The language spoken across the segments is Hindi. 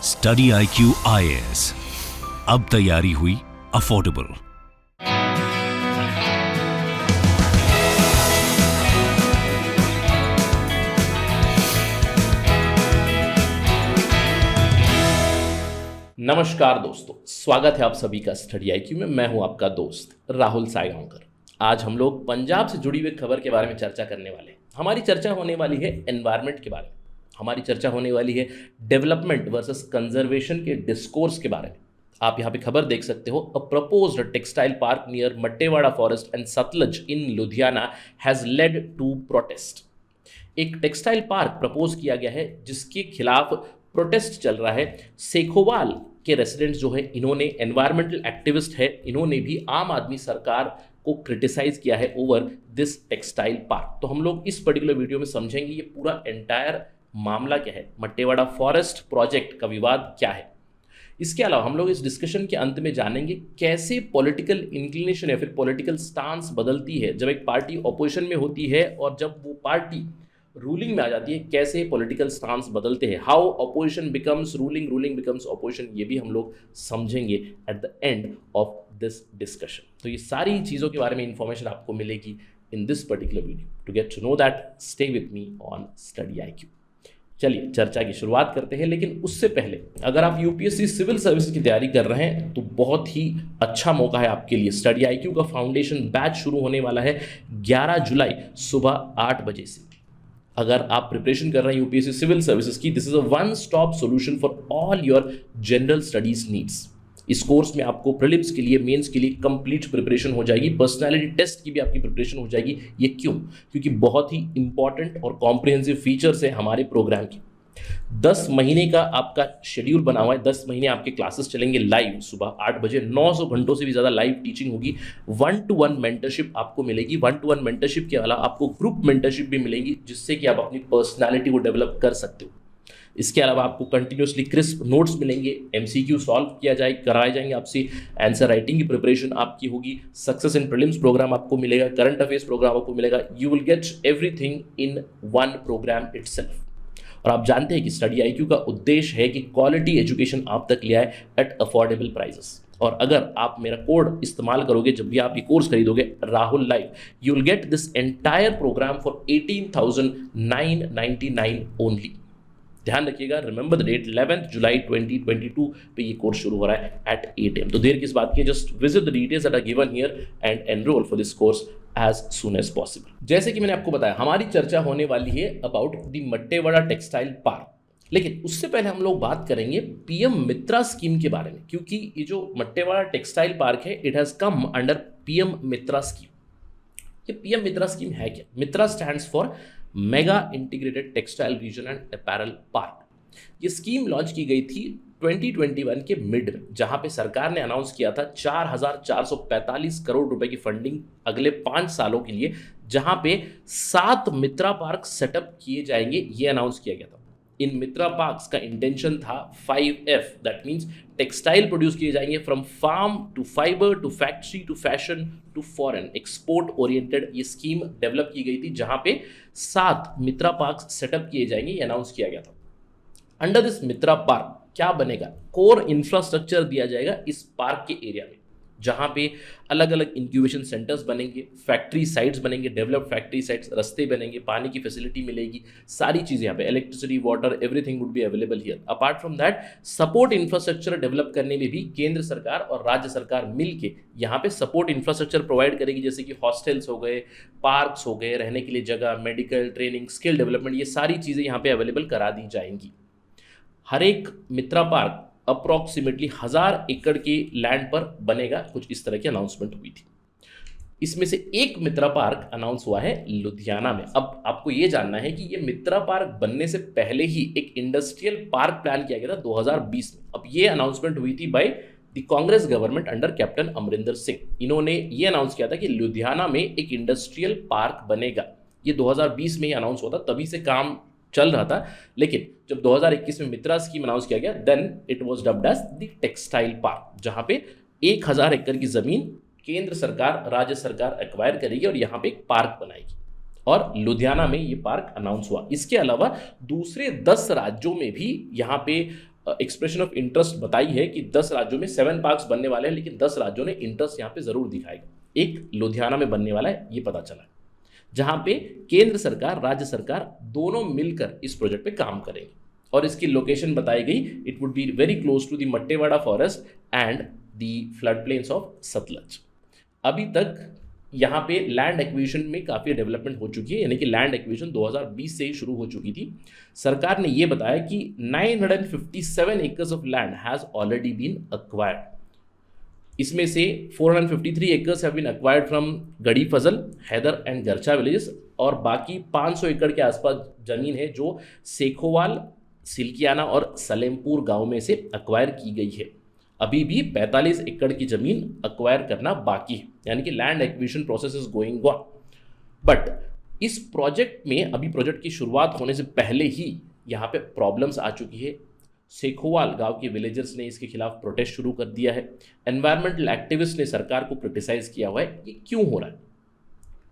स्टडी IQ IAS, अब तैयारी हुई अफोर्डेबल। नमस्कार दोस्तों, स्वागत है आप सभी का स्टडी IQ में। मैं हूं आपका दोस्त राहुल सायगांवकर। आज हम लोग पंजाब से जुड़ी हुई खबर के बारे में चर्चा करने वाले हैं। हमारी चर्चा होने वाली है एनवायरनमेंट के बारे में, हमारी चर्चा होने वाली है डेवलपमेंट वर्सेस कंजर्वेशन के डिस्कोर्स के बारे में। आप यहाँ पे खबर देख सकते हो, uh proposed textile park near Mattewara forest and Sutlej in Ludhiana has led to protest. एक टेक्सटाइल पार्क प्रपोज किया गया है जिसके खिलाफ प्रोटेस्ट चल रहा है। सेखोवाल के रेसिडेंट्स जो है, इन्होंने एनवायरमेंटल एक्टिविस्ट है, इन्होंने भी आम आदमी सरकार को क्रिटिसाइज किया है ओवर दिस टेक्सटाइल पार्क। तो हम लोग इस पर्टिकुलर वीडियो में समझेंगे ये पूरा एंटायर मामला क्या है, मट्टेवाड़ा फॉरेस्ट प्रोजेक्ट का विवाद क्या है। इसके अलावा हम लोग इस डिस्कशन के अंत में जानेंगे कैसे पॉलिटिकल इंक्लिनेशन या फिर पॉलिटिकल स्टांस बदलती है जब एक पार्टी ऑपोजिशन में होती है और जब वो पार्टी रूलिंग में आ जाती है, कैसे पॉलिटिकल स्टांस बदलते हैं, how opposition becomes ruling, ruling becomes opposition. ये भी हम लोग समझेंगे at the end of this discussion. तो ये सारी चीज़ों के बारे में इंफॉर्मेशन आपको मिलेगी in this particular video. To get to know that, stay with me on study IQ। चलिए चर्चा की शुरुआत करते हैं, लेकिन उससे पहले अगर आप UPSC सिविल सर्विस की तैयारी कर रहे हैं तो बहुत ही अच्छा मौका है आपके लिए। स्टडी IQ का फाउंडेशन बैच शुरू होने वाला है 11 जुलाई सुबह 8 बजे से। अगर आप प्रिपरेशन कर रहे हैं UPSC सिविल सर्विसेज की, this is a one stop solution for all your general studies needs. इस कोर्स में आपको प्रीलिम्स के लिए, मेंस के लिए कंप्लीट प्रिपरेशन हो जाएगी, पर्सनालिटी टेस्ट की भी आपकी प्रिपरेशन हो जाएगी। ये क्यों? क्योंकि बहुत ही इंपॉर्टेंट और कॉम्प्रिहेंसिव फीचर्स है हमारे प्रोग्राम के। 10 महीने का आपका शेड्यूल बना हुआ है। 10 महीने आपके क्लासेस चलेंगे लाइव सुबह 8 बजे। 900 घंटों से भी ज़्यादा लाइव टीचिंग होगी। 1-to-1 मेंटरशिप आपको मिलेगी। 1-to-1 मेंटरशिप के अलावा आपको ग्रुप मेंटरशिप भी मिलेगी, जिससे कि आप अपनी पर्सनालिटी को डेवलप कर सकते हो। इसके अलावा आपको कंटिन्यूसली क्रिस्प नोट्स मिलेंगे, MCQ सॉल्व कराए जाएंगे आपसे, आंसर राइटिंग की प्रिपरेशन आपकी होगी, सक्सेस इन प्रीलिम्स प्रोग्राम आपको मिलेगा, करंट अफेयर्स प्रोग्राम आपको मिलेगा। You will get everything in one program itself. और आप जानते हैं कि स्टडी IQ का उद्देश्य है कि क्वालिटी एजुकेशन आप तक ले आए एट अफोर्डेबल प्राइसेस। और अगर आप मेरा कोड इस्तेमाल करोगे जब भी आप ये कोर्स खरीदोगे, Rahul live, you will get this entire program for 18,999 only. ध्यान रखिएगा, रिमेंबर द डेट, 11 जुलाई 2022 पे ये कोर्स शुरू हो रहा है एट 8 AM। तो देर किस बात की, just visit the details that are given here and enroll for this course as soon as possible. जैसे कि मैंने आपको बताया, हमारी चर्चा होने वाली है अबाउट द मट्टेवाड़ा टेक्सटाइल पार्क। लेकिन उससे पहले हम लोग बात करेंगे PM मित्रा स्कीम के बारे में, क्योंकि ये जो मट्टेवाड़ा टेक्सटाइल पार्क है, it has come under PM MITRA scheme. ये PM मित्रा स्कीम है क्या? MITRA stands for mega integrated textile region and apparel park. ये स्कीम लॉन्च की गई थी 2021 के मिड में, जहां पे सरकार ने अनाउंस किया था 4,445 करोड़ रुपए की फंडिंग अगले 5 सालों के लिए, जहां पे 7 मित्रा पार्क सेटअप किए जाएंगे, ये अनाउंस किया गया था। इन मित्रा पार्क्स का इंटेंशन था 5F, that means textile produce किए जाएंगे from farm to fibre to factory to fashion to foreign, export oriented ये स्कीम डेवलप की गई थी, जहां पे 7 मित्रा पार्क्स सेटअप किए जाएंगे, ये अनाउंस किया गया था। अंडर दिस मित्रा पार्क क्या बनेगा? कोर इंफ्रास्ट्रक्चर दिया जाएगा इस पार्क के एरिया में, जहां पे अलग अलग इंक्यूबेशन सेंटर्स बनेंगे, फैक्ट्री साइट्स बनेंगे, डेवलप्ड फैक्ट्री साइट्स, रास्ते बनेंगे, पानी की फैसिलिटी मिलेगी, सारी चीज़ें यहाँ पे, electricity, water, everything would be available here. Apart from that, support infrastructure develop करने में भी केंद्र सरकार और राज्य सरकार मिलके यहाँ पे सपोर्ट इंफ्रास्ट्रक्चर प्रोवाइड करेगी, जैसे कि हॉस्टल्स हो गए, पार्क्स हो गए, रहने के लिए जगह, मेडिकल, ट्रेनिंग, स्किल डेवलपमेंट, ये सारी चीज़ें यहाँ पे अवेलेबल करा दी जाएंगी। हर एक मित्रा पार्क अप्रॉक्सीमेटली 1000 एकड़ के लैंड पर बनेगा, कुछ इस तरह की अनाउंसमेंट हुई थी। इसमें से एक मित्रा पार्क अनाउंस हुआ है लुधियाना में। अब आपको ये जानना है कि ये मित्रा पार्क बनने से पहले ही एक इंडस्ट्रियल पार्क प्लान किया गया था 2020 में। अब ये अनाउंसमेंट हुई थी by the Congress government under captain Amarinder Singh. इन्होंने ये अनाउंस किया था कि लुधियाना में एक इंडस्ट्रियल पार्क बनेगा। ये 2020 में ही अनाउंस हुआ था, तभी से काम चल रहा था। लेकिन जब 2021 में मित्रा स्कीम अनाउंस किया गया, then it was dubbed as the textile park, जहां पे 1000 एकड़ की जमीन केंद्र सरकार, राज्य सरकार एक्वायर करेगी और यहाँ पे एक पार्क बनाएगी। और लुधियाना में ये पार्क अनाउंस हुआ। इसके अलावा दूसरे 10 राज्यों में भी यहाँ पे एक्सप्रेशन ऑफ इंटरेस्ट बताई है कि 10 राज्यों में 7 पार्क्स बनने वाले हैं, लेकिन 10 राज्यों ने इंटरेस्ट यहाँ पे ज़रूर दिखाएगा। एक लुधियाना में बनने वाला है, ये पता चला, जहाँ पे केंद्र सरकार राज्य सरकार दोनों मिलकर इस प्रोजेक्ट पे काम करेंगे और इसकी लोकेशन बताई गई, it would be very close to the Mattewara forest and the flood plains of Sutlej. अभी तक यहाँ पे लैंड एक्विजिशन में काफ़ी डेवलपमेंट हो चुकी है, यानी कि लैंड एक्विजिशन 2020 से ही शुरू हो चुकी थी। सरकार ने ये बताया कि 957 acres of land has already been acquired. इसमें से 453 acres have been acquired from Garhi Fazal, Haidar and Garcha villages, और बाकी 500 एकड़ के आसपास जमीन है जो सेखोवाल, सिल्कियाना और सलेमपुर गांव में से अक्वायर की गई है। अभी भी 45 एकड़ की जमीन अक्वायर करना बाकी है, यानी कि land acquisition process is going on. But इस प्रोजेक्ट में अभी प्रोजेक्ट की शुरुआत होने से पहले ही यहाँ पे प्रॉब्लम्स आ चुकी है। सेखोवाल गांव के विलेजर्स ने इसके खिलाफ प्रोटेस्ट शुरू कर दिया है। एनवायरमेंटल एक्टिविस्ट ने सरकार को क्रिटिसाइज किया हुआ है, ये क्यों हो रहा है।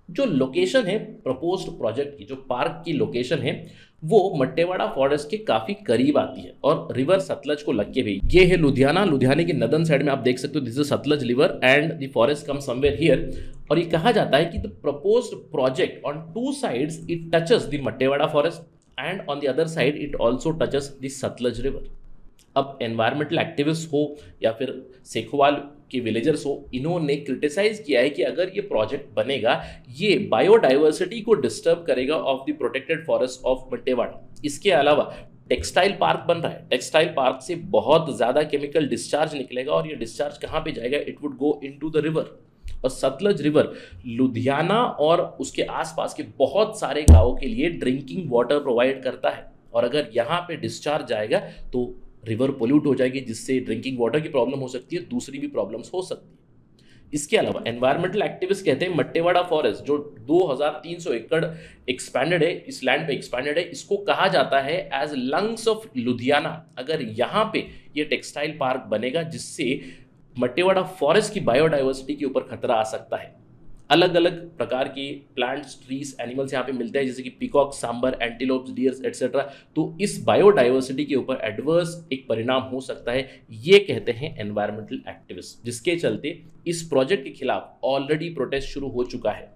जो लोकेशन है प्रपोज्ड प्रोजेक्ट की, जो पार्क की लोकेशन है, वो मट्टेवाड़ा फॉरेस्ट के काफी करीब आती है और रिवर सतलज को लग के भी। ये है लुधियाना, लुधियाना के नदन साइड में आप देख सकते हो, this is Sutlej river and the forest come somewhere here. और ये कहा जाता है कि the proposed project on 2 sides it touches the Mattewara forest and on the other side it also touches the Sutlej river. अब एनवायरमेंटल एक्टिविस्ट हो या फिर सेखवाल के विलेजर्स हो, इन्होंने क्रिटिसाइज किया है कि अगर ये प्रोजेक्ट बनेगा ये बायोडाइवर्सिटी को डिस्टर्ब करेगा of the protected forest of Mattewara. इसके अलावा टेक्सटाइल पार्क बन रहा है, टेक्सटाइल पार्क से बहुत ज़्यादा केमिकल डिस्चार्ज निकलेगा और ये डिस्चार्ज कहाँ पे जाएगा, it would go into the river. और सतलज रिवर लुधियाना और उसके आसपास के बहुत सारे गांवों के लिए ड्रिंकिंग वाटर प्रोवाइड करता है, और अगर यहाँ पे डिस्चार्ज जाएगा तो रिवर पोल्यूट हो जाएगी, जिससे ड्रिंकिंग वाटर की प्रॉब्लम हो सकती है, दूसरी भी प्रॉब्लम्स हो सकती है। इसके अलावा एनवायरमेंटल एक्टिविस्ट कहते हैं मट्टेवाड़ा फॉरेस्ट जो 2300 एकड़ एक्सपैंडेड है, इस लैंड पे एक्सपैंडेड है, इसको कहा जाता है एज लंग्स ऑफ लुधियाना। अगर यहाँ पे ये टेक्सटाइल पार्क बनेगा जिससे मट्टेवाड़ा फॉरेस्ट की बायोडाइवर्सिटी के ऊपर खतरा आ सकता है। अलग अलग प्रकार के प्लांट्स, ट्रीज, एनिमल्स यहाँ पे मिलते हैं, जैसे कि peacock, sambar, antelopes, deers etcetera. तो इस बायोडाइवर्सिटी के ऊपर एडवर्स एक परिणाम हो सकता है, ये कहते हैं एनवायरमेंटल एक्टिविस्ट, जिसके चलते इस प्रोजेक्ट के खिलाफ ऑलरेडी प्रोटेस्ट शुरू हो चुका है।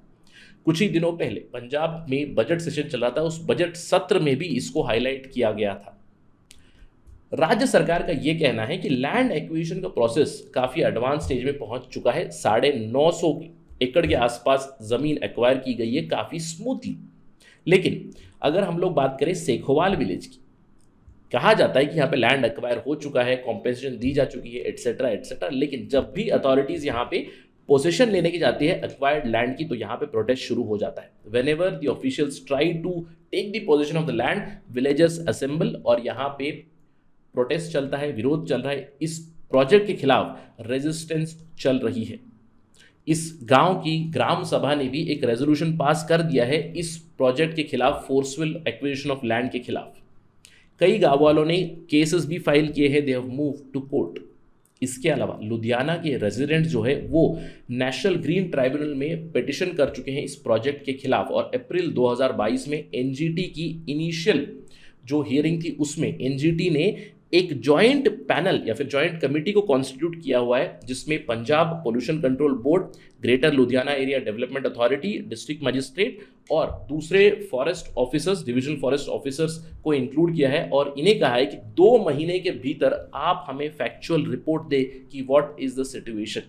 कुछ ही दिनों पहले पंजाब में बजट सेशन चल रहा था, उस बजट सत्र में भी इसको हाईलाइट किया गया था। राज्य सरकार का यह कहना है कि लैंड एक्विजिशन का प्रोसेस काफी एडवांस स्टेज में पहुंच चुका है, 950 एकड़ के आसपास जमीन एक्वायर की गई है काफी स्मूथली। लेकिन अगर हम लोग बात करें सेखोवाल विलेज की, कहा जाता है कि यहाँ पे लैंड एक्वायर हो चुका है, कॉम्पेंसेशन दी जा चुकी है, एटसेट्रा एटसेट्रा। लेकिन जब भी अथॉरिटीज यहाँ पे पोजीशन लेने की जाती है एक्वायर्ड लैंड की, तो यहाँ पे प्रोटेस्ट शुरू हो जाता है। Whenever the officials try to take the position of the land, villagers assemble और यहाँ पे प्रोटेस्ट चलता है, विरोध चल रहा है, इस प्रोजेक्ट के खिलाफ रेजिस्टेंस चल रही है। इस गांव की ग्राम सभा ने भी एक रेजोल्यूशन पास कर दिया है इस प्रोजेक्ट के खिलाफ, फोर्सफुल एक्विजिशन ऑफ लैंड के खिलाफ। कई गांव वालों ने केसेस भी फाइल किए हैं, they have move to court. इसके अलावा लुधियाना के रेजिडेंट जो है वो नेशनल ग्रीन ट्राइब्यूनल में पिटिशन कर चुके हैं इस प्रोजेक्ट के खिलाफ, और अप्रैल 2022 में एनजीटी की इनिशियल जो हियरिंग थी उसमें एनजीटी ने एक जॉइंट पैनल या फिर जॉइंट कमेटी को कॉन्स्टिट्यूट किया हुआ है, जिसमें Punjab pollution control board, greater Ludhiana area development authority, district magistrate और दूसरे forest officers, divisional forest officers को इंक्लूड किया है। और इन्हें कहा है कि 2 महीने के भीतर आप हमें फैक्चुअल रिपोर्ट दे कि व्हाट इज द सिचुएशन,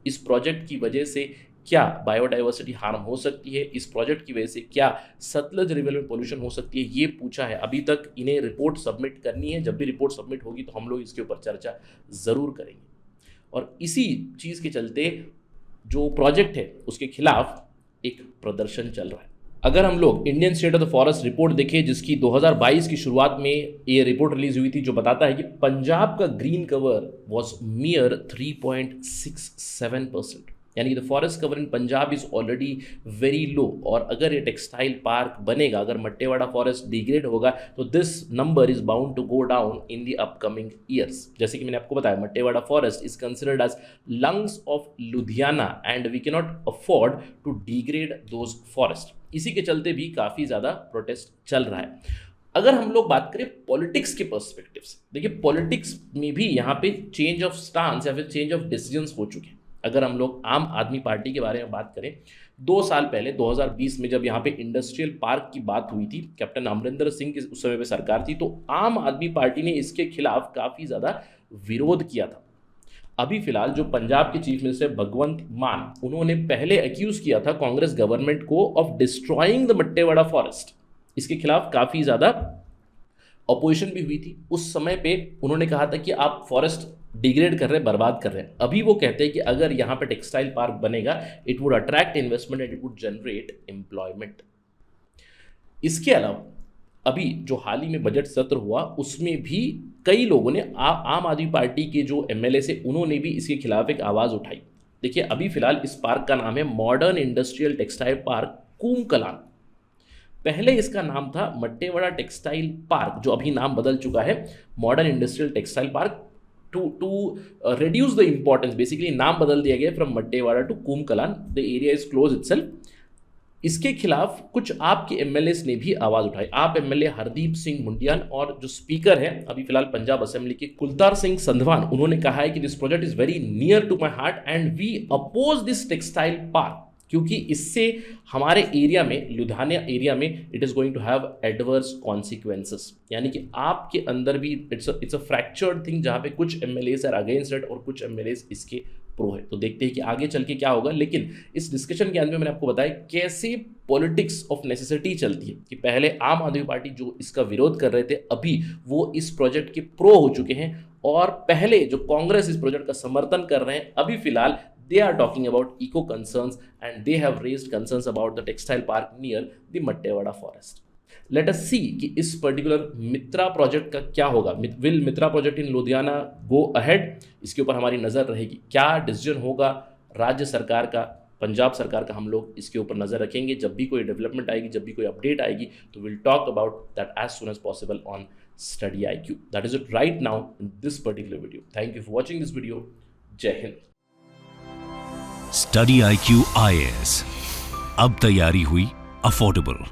इस प्रोजेक्ट की वजह से क्या बायोडाइवर्सिटी हार्म हो सकती है, इस प्रोजेक्ट की वजह से क्या सतलज रिवर में पोल्यूशन हो सकती है, ये पूछा है। अभी तक इन्हें रिपोर्ट सबमिट करनी है, जब भी रिपोर्ट सबमिट होगी तो हम लोग इसके ऊपर चर्चा ज़रूर करेंगे। और इसी चीज़ के चलते जो प्रोजेक्ट है उसके खिलाफ एक प्रदर्शन चल रहा है। अगर हम लोग Indian state of the forest report देखें, जिसकी 2022 की शुरुआत में ये रिपोर्ट रिलीज हुई थी, जो बताता है कि पंजाब का ग्रीन कवर वॉज मियर 3.67%, यानी the forest cover in Punjab is already very low. और अगर ये टेक्सटाइल पार्क बनेगा, अगर मट्टेवाड़ा फॉरेस्ट डिग्रेड होगा, तो this number is bound to go down in the upcoming years. जैसे कि मैंने आपको बताया, Mattewara forest is considered as lungs of Ludhiana and we can not afford to degrade those forest. इसी के चलते भी काफ़ी ज़्यादा प्रोटेस्ट चल रहा है। अगर हम लोग बात करें पॉलिटिक्स के पर्सपेक्टिव से, देखिए पॉलिटिक्स में भी यहाँ पे चेंज ऑफ स्टांस या फिर चेंज ऑफ डिसीजंस हो चुके हैं। अगर हम लोग आम आदमी पार्टी के बारे में बात करें, 2 साल पहले 2020 में जब यहाँ पे इंडस्ट्रियल पार्क की बात हुई थी, कैप्टन अमरिंदर सिंह की उस समय पे सरकार थी, तो आम आदमी पार्टी ने इसके खिलाफ काफ़ी ज़्यादा विरोध किया था। अभी फिलहाल जो पंजाब के चीफ मिनिस्टर भगवंत मान, उन्होंने पहले एक्यूज किया था कांग्रेस गवर्नमेंट को of destroying the Mattewara forest. इसके खिलाफ काफ़ी ज़्यादा अपोजिशन भी हुई थी। उस समय पे उन्होंने कहा था कि आप फॉरेस्ट डिग्रेड कर रहे हैं, बर्बाद कर रहे हैं। अभी वो कहते हैं कि अगर यहाँ पे टेक्सटाइल पार्क बनेगा, it would attract investment and it would generate employment. इसके अलावा अभी जो हाल ही में बजट सत्र हुआ, उसमें भी कई लोगों ने आम आदमी पार्टी के जो एमएलए से, उन्होंने भी इसके खिलाफ एक आवाज़ उठाई। देखिए अभी फिलहाल इस पार्क का नाम है मॉडर्न इंडस्ट्रियल टेक्सटाइल पार्क कूमकलान। पहले इसका नाम था मट्टेवाड़ा टेक्सटाइल पार्क, जो अभी नाम बदल चुका है modern industrial textile park. To reduce the importance, basically नाम बदल दिया गया from Mattewara to Koomkalan. The area is close itself. इसके खिलाफ कुछ आपके एमएलए ने भी आवाज़ उठाई। आप एमएलए हरदीप सिंह मुंडियान और जो स्पीकर हैं अभी फिलहाल पंजाब असेंबली के कुलतार सिंह संधवान, उन्होंने कहा है कि this project is very near to my heart and we oppose this textile park, क्योंकि इससे हमारे एरिया में, लुधियाना एरिया में, it is going to have adverse consequences. यानी कि आपके अंदर भी इट्स अ फ्रैक्चर्ड थिंग, जहाँ पे कुछ एमएलएज आर अगेंस्ट इट और कुछ एमएलएज इसके प्रो है। तो देखते हैं कि आगे चल के क्या होगा। लेकिन इस डिस्कशन के अंत में मैंने आपको बताया कैसे पॉलिटिक्स ऑफ नेसेसिटी चलती है, कि पहले आम आदमी पार्टी जो इसका विरोध कर रहे थे, अभी वो इस प्रोजेक्ट के प्रो हो चुके हैं, और पहले जो कांग्रेस इस प्रोजेक्ट का समर्थन कर रहे हैं, अभी फिलहाल they are talking about eco concerns and they have raised concerns about the textile park near the Mattewada forest. Let us see कि इस पर्टिकुलर मित्रा प्रोजेक्ट का क्या होगा। Will Mitra project in Ludhiana go ahead? इसके ऊपर हमारी नज़र रहेगी। क्या डिसीजन होगा राज्य सरकार का, पंजाब सरकार का, हम लोग इसके ऊपर नज़र रखेंगे। जब भी कोई डेवलपमेंट आएगी, जब भी कोई अपडेट आएगी, तो will talk about that as soon as possible on study IQ. That is it right now in this particular video. Thank you for watching this video. जय हिंद। स्टडी IQ IAS, अब तैयारी हुई अफोर्डेबल।